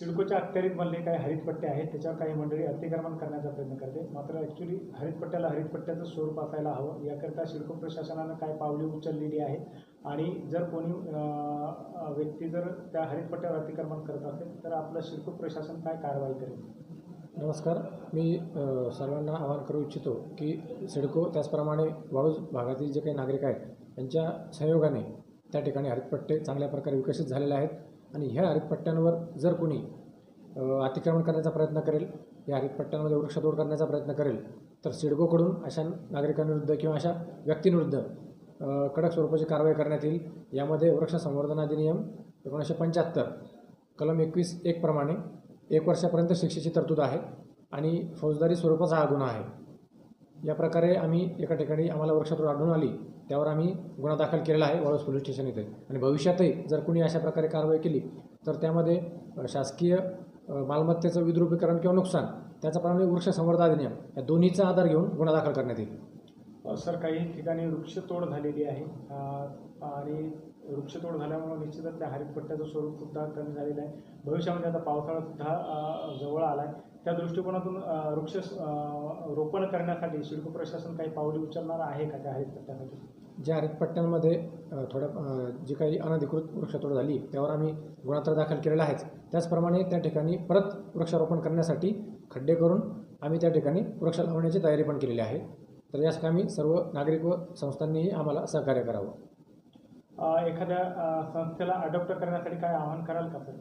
सिडकोच्या अखत्यारीतमधले काही हरितपट्टे आहेत त्याच्यावर काही मंडळी अतिक्रमण करण्याचा प्रयत्न करते. मात्र ॲक्च्युली हरितपट्ट्याला हरितपट्ट्याचं स्वरूप असायला हवं. याकरता सिडको प्रशासनानं काय पावले उचललेली आहे आणि जर कोणी व्यक्ती जर त्या हरितपट्ट्यावर अतिक्रमण करत असेल तर आपलं सिडको प्रशासन काय कारवाई करेल? नमस्कार. मी सर्वांना आवाहन करू इच्छितो की सिडको त्याचप्रमाणे वाळूज भागातील जे काही नागरिक आहेत यांच्या सहयोगाने त्या ठिकाणी हरितपट्टे चांगल्या प्रकारे विकसित झालेले आहेत आणि ह्या हरितपट्ट्यांवर जर कोणी अतिक्रमण करण्याचा प्रयत्न करेल, या हरितपट्ट्यांमध्ये वृक्षतोड करण्याचा प्रयत्न करेल तर सिडकोकडून अशा नागरिकांविरुद्ध किंवा अशा व्यक्तींविरुद्ध कडक स्वरूपाची कारवाई करण्यात येईल. यामध्ये वृक्ष संवर्धन अधिनियम 1975 कलम 21(1) प्रमाणे 1 वर्षापर्यंत शिक्षेची तरतूद आहे आणि फौजदारी स्वरूपाचा हा गुन्हा आहे. या प्रकारे आम्ही एका ठिकाणी आम्हाला वृक्षतोड आढळून आली त्यावर आम्ही गुन्हा दाखल केलेला आहे वाळूज पोलीस स्टेशन इथे. आणि भविष्यातही जर कुणी अशा प्रकारे कारवाई केली तर त्यामध्ये शासकीय मालमत्तेचं विद्रुपीकरण किंवा नुकसान त्याच्याप्रमाणे वृक्ष संवर्धन अधिनियम या दोन्हीचा आधार घेऊन गुन्हा दाखल करण्यात येईल. सर, काही ठिकाणी वृक्षतोड झालेली आहे आणि वृक्षतोड झाल्यामुळे निश्चितच त्या हरितपट्ट्याचं स्वरूपसुद्धा कमी झालेलं आहे. भविष्यामध्ये आता पावसाळासुद्धा जवळ आला आहे. त्या दृष्टिकोनातून वृक्ष रोपण करण्यासाठी सिडको प्रशासन काही पावले उचलणार आहे का त्या हरितपट्ट्यासाठी? ज्या हरितपट्ट्यांमध्ये जी काही अनधिकृत वृक्षतोड झाली त्यावर आम्ही गुन्हा तर दाखल केलेला आहेच. त्याचप्रमाणे त्या ठिकाणी परत वृक्षारोपण करण्यासाठी खड्डे करून आम्ही त्या ठिकाणी वृक्ष लावण्याची तयारी पण केलेली आहे. तर यास कामी सर्व नागरिक व संस्थांनीही आम्हाला सहकार्य करावं. एखाद्या संस्थेला अडॉप्ट करण्यासाठी काय आवाहन कराल का सर?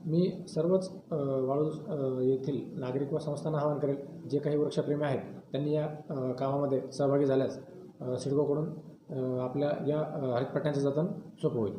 मी सर्वच वाळूज येथील नागरिक व संस्थांना आवाहन करेल, जे काही वृक्षप्रेमी आहेत त्यांनी या कामामध्ये सहभागी झाल्यास सिडकोकडून आपल्या या हरितपट्ट्यांचे जतन सोपं होईल.